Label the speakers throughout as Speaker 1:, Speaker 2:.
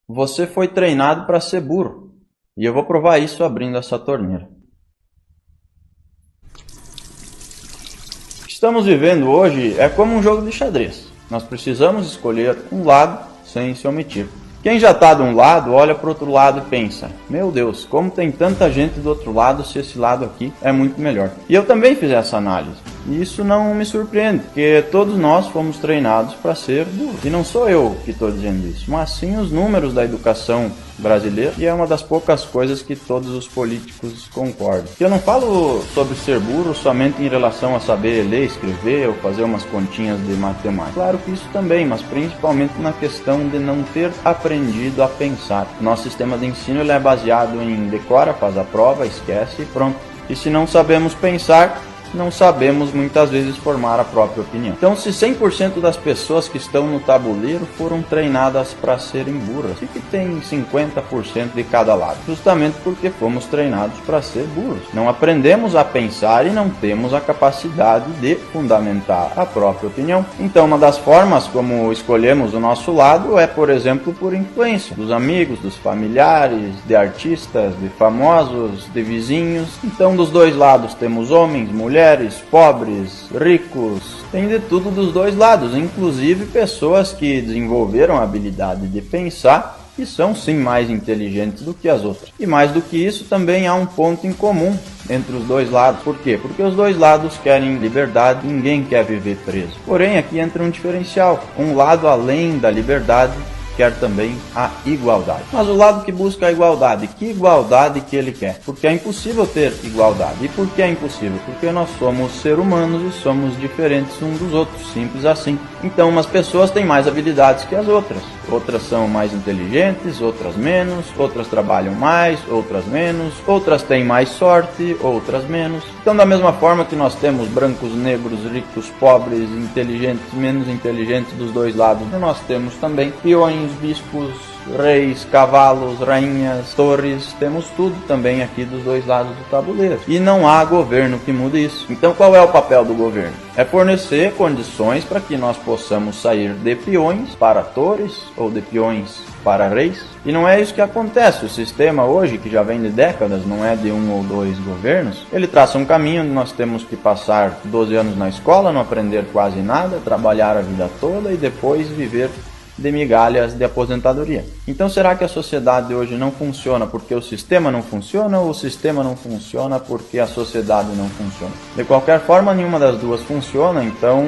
Speaker 1: Você foi treinado para ser burro. E eu vou provar isso abrindo essa torneira. O que estamos vivendo hoje é como um jogo de xadrez. Nós precisamos escolher um lado sem se omitir. Quem já está de um lado, olha para o outro lado e pensa: meu Deus, como tem tanta gente do outro lado se esse lado aqui é muito melhor. E eu também fiz essa análise. E isso não me surpreende, porque todos nós fomos treinados para ser burros. E não sou eu que estou dizendo isso, mas sim os números da educação brasileira, e é uma das poucas coisas que todos os políticos concordam. Eu não falo sobre ser burro somente em relação a saber ler, escrever ou fazer umas continhas de matemática. Claro que isso também, mas principalmente na questão de não ter aprendido a pensar. Nosso sistema de ensino ele é baseado em decora, faz a prova, esquece e pronto. E se não sabemos pensar, não sabemos muitas vezes formar a própria opinião. Então, se 100% das pessoas que estão no tabuleiro foram treinadas para serem burras, e que tem 50% de cada lado? Justamente porque fomos treinados para ser burros. Não aprendemos a pensar e não temos a capacidade de fundamentar a própria opinião. Então, uma das formas como escolhemos o nosso lado é, por exemplo, por influência dos amigos, dos familiares, de artistas, de famosos, de vizinhos. Então, dos dois lados temos homens, mulheres, pobres, ricos, tem de tudo dos dois lados, inclusive pessoas que desenvolveram a habilidade de pensar e são sim mais inteligentes do que as outras. E mais do que isso, também há um ponto em comum entre os dois lados. Por quê? Porque os dois lados querem liberdade, ninguém quer viver preso. Porém, aqui entra um diferencial. Um lado, além da liberdade, quer também a igualdade. Mas o lado que busca a igualdade, que igualdade que ele quer? Porque é impossível ter igualdade. E por que é impossível? Porque nós somos seres humanos e somos diferentes uns dos outros, simples assim. Então umas pessoas têm mais habilidades que as outras. Outras são mais inteligentes, outras menos, outras trabalham mais, outras menos, outras têm mais sorte, outras menos. Então da mesma forma que nós temos brancos, negros, ricos, pobres, inteligentes, menos inteligentes dos dois lados, nós temos também peões, bispos, reis, cavalos, rainhas, torres, temos tudo também aqui dos dois lados do tabuleiro. E não há governo que mude isso. Então qual é o papel do governo? É fornecer condições para que nós possamos sair de peões para torres ou de peões para reis. E não é isso que acontece. O sistema hoje, que já vem de décadas, não é de um ou dois governos, ele traça um caminho onde nós temos que passar 12 anos na escola, não aprender quase nada, trabalhar a vida toda e depois viver de migalhas de aposentadoria. Então será que a sociedade hoje não funciona porque o sistema não funciona, ou o sistema não funciona porque a sociedade não funciona? De qualquer forma, nenhuma das duas funciona, então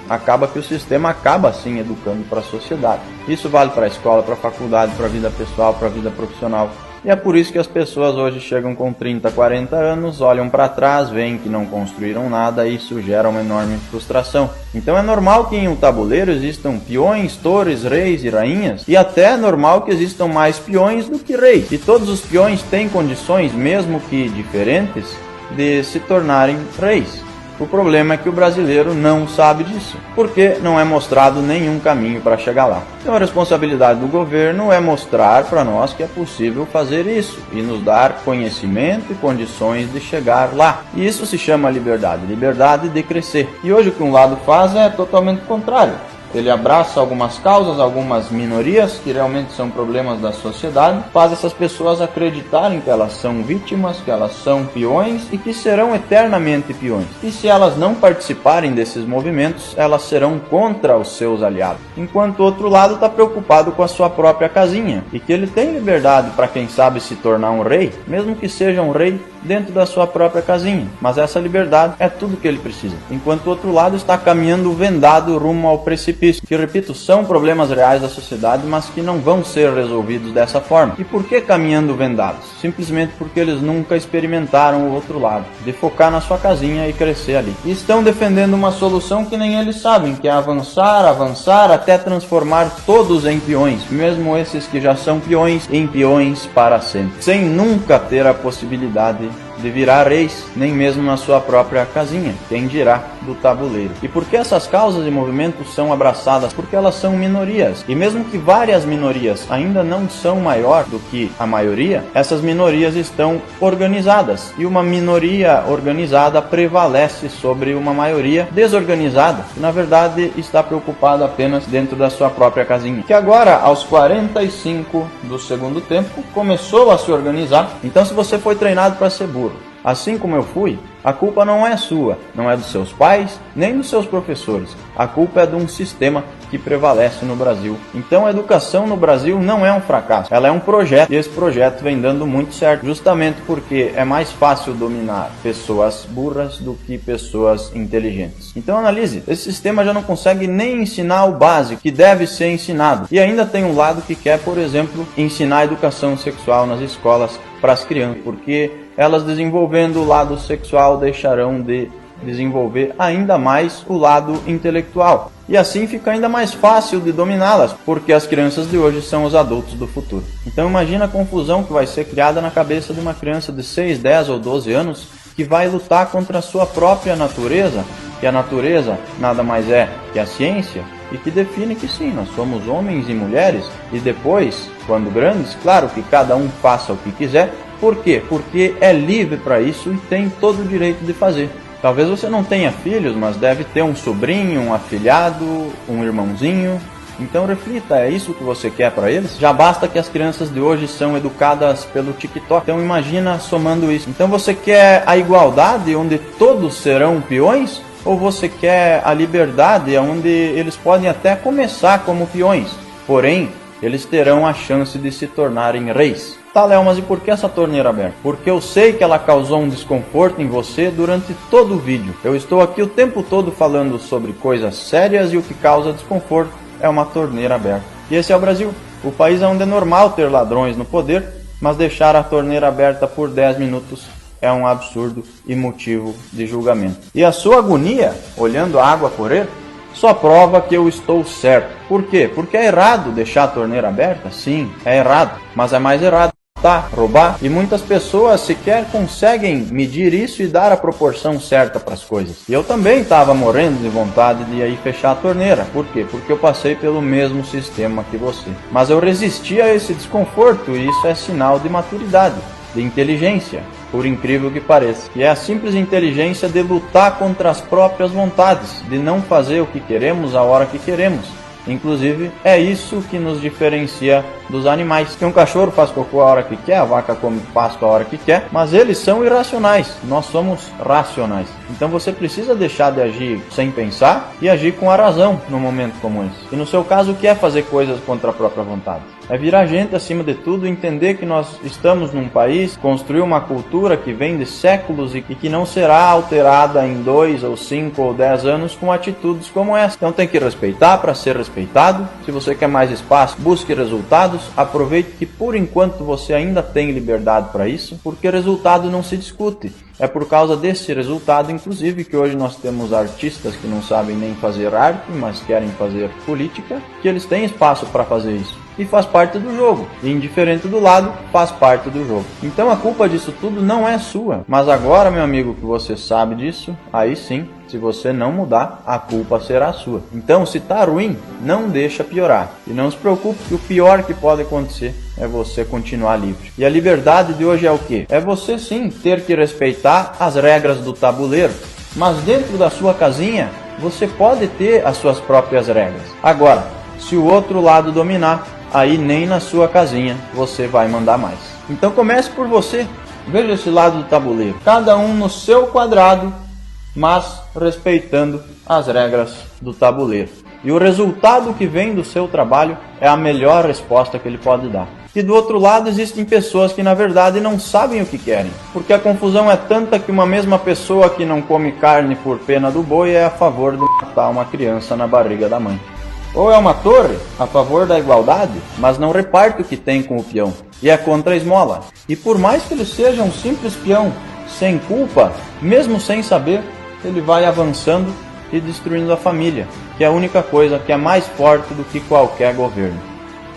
Speaker 1: acaba que o sistema acaba sim educando para a sociedade. Isso vale para a escola, para a faculdade, para a vida pessoal, para a vida profissional. E é por isso que as pessoas hoje chegam com 30, 40 anos, olham para trás, veem que não construíram nada e isso gera uma enorme frustração. Então é normal que em um tabuleiro existam peões, torres, reis e rainhas, e até é normal que existam mais peões do que reis. E todos os peões têm condições, mesmo que diferentes, de se tornarem reis. O problema é que o brasileiro não sabe disso, porque não é mostrado nenhum caminho para chegar lá. Então a responsabilidade do governo é mostrar para nós que é possível fazer isso e nos dar conhecimento e condições de chegar lá. E isso se chama liberdade, liberdade de crescer. E hoje o que um lado faz é totalmente contrário. Ele abraça algumas causas, algumas minorias que realmente são problemas da sociedade, faz essas pessoas acreditarem que elas são vítimas, que elas são peões e que serão eternamente peões. E se elas não participarem desses movimentos, elas serão contra os seus aliados. Enquanto o outro lado está preocupado com a sua própria casinha e que ele tem liberdade para quem sabe se tornar um rei, mesmo que seja um rei dentro da sua própria casinha. Mas essa liberdade é tudo que ele precisa. Enquanto o outro lado está caminhando vendado rumo ao precipício. Que, repito, são problemas reais da sociedade, mas que não vão ser resolvidos dessa forma. E por que caminhando vendados? Simplesmente porque eles nunca experimentaram o outro lado, de focar na sua casinha e crescer ali. E estão defendendo uma solução que nem eles sabem, que é avançar, avançar, até transformar todos em peões, mesmo esses que já são peões, em peões para sempre, sem nunca ter a possibilidade de virar reis, nem mesmo na sua própria casinha, quem dirá do tabuleiro. E por que essas causas e movimentos são abraçadas? Porque elas são minorias. E mesmo que várias minorias ainda não são maior do que a maioria, essas minorias estão organizadas. E uma minoria organizada prevalece sobre uma maioria desorganizada, que na verdade está preocupada apenas dentro da sua própria casinha. Que agora, aos 45 do segundo tempo, começou a se organizar. Então, se você foi treinado para ser burro, assim como eu fui, a culpa não é sua, não é dos seus pais, nem dos seus professores. A culpa é de um sistema que prevalece no Brasil. Então a educação no Brasil não é um fracasso, ela é um projeto. E esse projeto vem dando muito certo, justamente porque é mais fácil dominar pessoas burras do que pessoas inteligentes. Então analise, esse sistema já não consegue nem ensinar o básico que deve ser ensinado. E ainda tem um lado que quer, por exemplo, ensinar a educação sexual nas escolas para as crianças, porque elas desenvolvendo o lado sexual deixarão de desenvolver ainda mais o lado intelectual. E assim fica ainda mais fácil de dominá-las, porque as crianças de hoje são os adultos do futuro. Então imagina a confusão que vai ser criada na cabeça de uma criança de 6, 10 ou 12 anos que vai lutar contra a sua própria natureza, que a natureza nada mais é que a ciência, e que define que sim, nós somos homens e mulheres, e depois, quando grandes, claro que cada um faça o que quiser. Por quê? Porque é livre para isso e tem todo o direito de fazer. Talvez você não tenha filhos, mas deve ter um sobrinho, um afilhado, um irmãozinho. Então reflita, é isso que você quer para eles? Já basta que as crianças de hoje são educadas pelo TikTok. Então imagina somando isso. Então você quer a igualdade onde todos serão peões? Ou você quer a liberdade onde eles podem até começar como peões? Porém, eles terão a chance de se tornarem reis. Tá, Léo, mas e por que essa torneira aberta? Porque eu sei que ela causou um desconforto em você durante todo o vídeo. Eu estou aqui o tempo todo falando sobre coisas sérias e o que causa desconforto é uma torneira aberta. E esse é o Brasil, o país onde é normal ter ladrões no poder, mas deixar a torneira aberta por 10 minutos é um absurdo e motivo de julgamento. E a sua agonia, olhando a água correr, só prova que eu estou certo. Por quê? Porque é errado deixar a torneira aberta? Sim, é errado. Mas é mais errado roubar, e muitas pessoas sequer conseguem medir isso e dar a proporção certa para as coisas. E eu também estava morrendo de vontade de ir fechar a torneira. Por quê? Porque eu passei pelo mesmo sistema que você. Mas eu resisti a esse desconforto, e isso é sinal de maturidade, de inteligência, por incrível que pareça. E é a simples inteligência de lutar contra as próprias vontades, de não fazer o que queremos a hora que queremos. Inclusive, é isso que nos diferencia dos animais. Que um cachorro faz cocô a hora que quer, a vaca come pasto a hora que quer, mas eles são irracionais, nós somos racionais. Então você precisa deixar de agir sem pensar e agir com a razão num momento como esse. E no seu caso, o que é fazer coisas contra a própria vontade? É virar gente acima de tudo, entender que nós estamos num país, construir uma cultura que vem de séculos e que não será alterada em 2 ou 5 ou 10 anos com atitudes como essa. Então tem que respeitar para ser respeitado. Se você quer mais espaço, busque resultados. Aproveite que por enquanto você ainda tem liberdade para isso, porque resultado não se discute. É por causa desse resultado, inclusive, que hoje nós temos artistas que não sabem nem fazer arte, mas querem fazer política, que eles têm espaço para fazer isso. E faz parte do jogo. E indiferente do lado, faz parte do jogo. Então a culpa disso tudo não é sua. Mas agora, meu amigo, que você sabe disso, aí sim, se você não mudar, a culpa será sua. Então, se tá ruim, não deixa piorar. E não se preocupe que o pior que pode acontecer é você continuar livre. E a liberdade de hoje é o quê? É você sim ter que respeitar as regras do tabuleiro. Mas dentro da sua casinha, você pode ter as suas próprias regras. Agora, se o outro lado dominar, aí nem na sua casinha você vai mandar mais. Então comece por você. Veja esse lado do tabuleiro. Cada um no seu quadrado, mas respeitando as regras do tabuleiro. E o resultado que vem do seu trabalho é a melhor resposta que ele pode dar. E do outro lado existem pessoas que na verdade não sabem o que querem. Porque a confusão é tanta que uma mesma pessoa que não come carne por pena do boi é a favor de matar uma criança na barriga da mãe. Ou é uma torre a favor da igualdade, mas não reparte o que tem com o peão, e é contra a esmola. E por mais que ele seja um simples peão, sem culpa, mesmo sem saber, ele vai avançando e destruindo a família, que é a única coisa que é mais forte do que qualquer governo.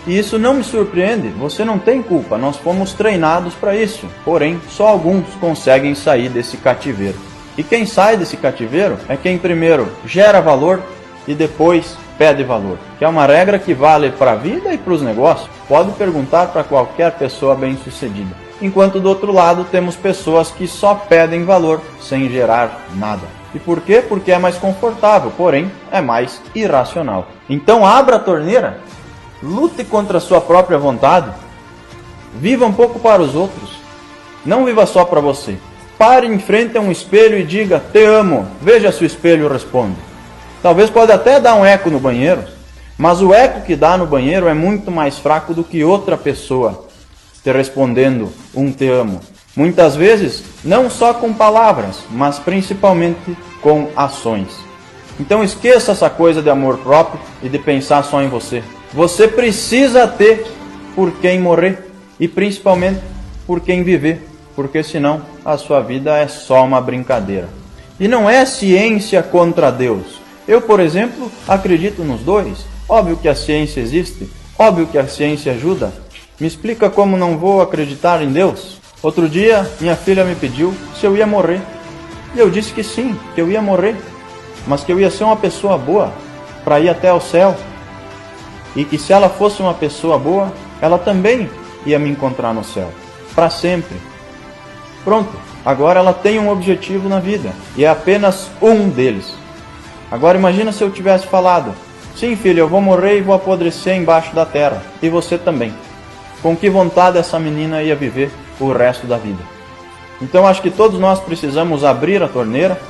Speaker 1: E isso não me surpreende, você não tem culpa, nós fomos treinados para isso. Porém, só alguns conseguem sair desse cativeiro. E quem sai desse cativeiro é quem primeiro gera valor e depois pede valor. Que é uma regra que vale para a vida e para os negócios. Pode perguntar para qualquer pessoa bem-sucedida. Enquanto do outro lado temos pessoas que só pedem valor sem gerar nada. E por quê? Porque é mais confortável, porém é mais irracional. Então abra a torneira, lute contra a sua própria vontade, viva um pouco para os outros, não viva só para você. Pare em frente a um espelho e diga, te amo, veja se o espelho responde. Talvez pode até dar um eco no banheiro, mas o eco que dá no banheiro é muito mais fraco do que outra pessoa te respondendo um te amo. Muitas vezes, não só com palavras, mas principalmente com ações. Então esqueça essa coisa de amor próprio e de pensar só em você. Você precisa ter por quem morrer e principalmente por quem viver, porque senão a sua vida é só uma brincadeira. E não é ciência contra Deus. Eu, por exemplo, acredito nos dois. Óbvio que a ciência existe, óbvio que a ciência ajuda. Me explica como não vou acreditar em Deus? Outro dia, minha filha me pediu se eu ia morrer. E eu disse que sim, que eu ia morrer, mas que eu ia ser uma pessoa boa para ir até o céu. E que se ela fosse uma pessoa boa, ela também ia me encontrar no céu, para sempre. Pronto, agora ela tem um objetivo na vida, e é apenas um deles. Agora imagina se eu tivesse falado, sim filha, eu vou morrer e vou apodrecer embaixo da terra, e você também. Com que vontade essa menina ia viver o resto da vida? Então acho que todos nós precisamos abrir a torneira,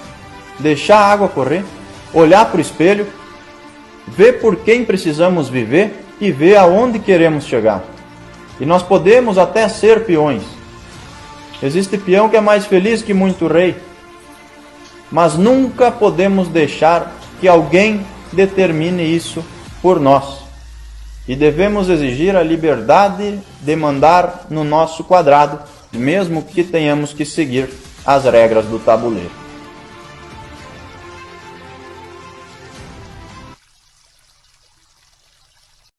Speaker 1: deixar a água correr, olhar para o espelho, ver por quem precisamos viver e ver aonde queremos chegar. E nós podemos até ser peões. Existe peão que é mais feliz que muito rei, mas nunca podemos deixar que alguém determine isso por nós. E devemos exigir a liberdade de mandar no nosso quadrado, mesmo que tenhamos que seguir as regras do tabuleiro.